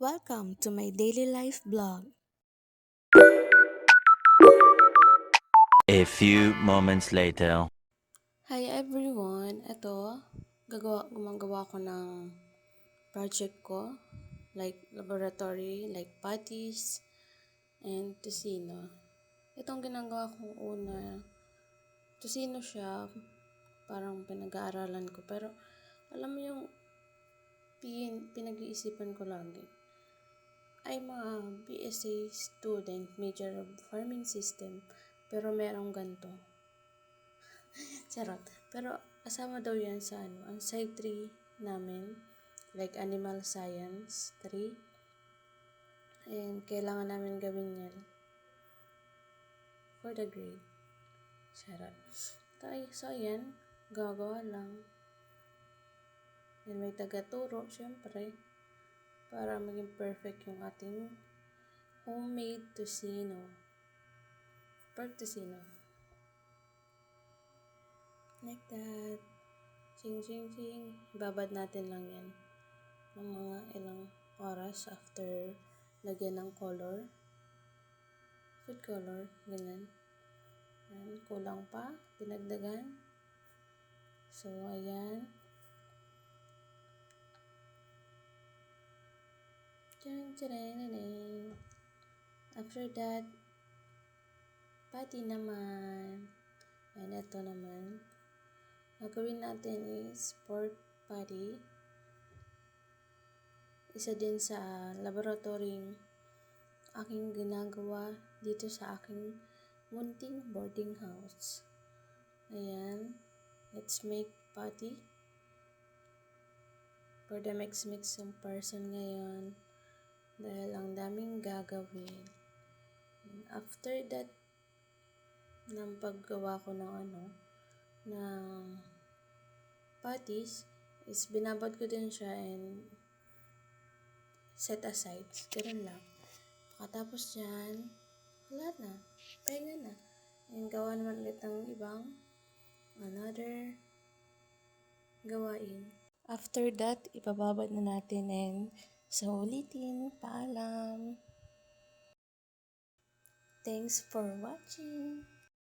Welcome to my daily life vlog. A few moments later. Hi everyone! Ito, gumagawa ko ng project ko, like laboratory, like patties, and tocino. Itong ginagawa kong una, tocino siya, parang pinag-aaralan ko. Pero, alam mo yung pinag-iisipan ko lagi. I'm a BSA student, major of farming system, pero merong ganito. Charot. Pero kasama daw yan sa ang side 3 namin, like animal science 3. And kailangan namin gawin yan for the grade. Charot. So, ayan. Gagawa lang. And may taga-turo, syempre, para maging perfect yung ating homemade tocino. Pork tocino. Like that. Ching, ching, ching. Babad natin lang yan ng mga ilang oras after lagyan ng color. Food color. Ganyan. Ayan, kulang pa. Dinagdagan. So, ayan. After that, patty naman. And ito naman. Gagawin natin is pork patty. Isa din sa laboratory aking ginagawa dito sa aking munting boarding house. Ayan. Let's make patty. For the mix yung person ngayon. Dahil ang daming gagawin. After that, ng paggawa ko ng patties, is binabad ko din siya and set aside. Ganun lang. Pagkatapos dyan, wala na. Pahinga na. And gawa naman ulit ng ibang another gawain. After that, ipababad na natin and sa ulitin, paalam. Thanks for watching.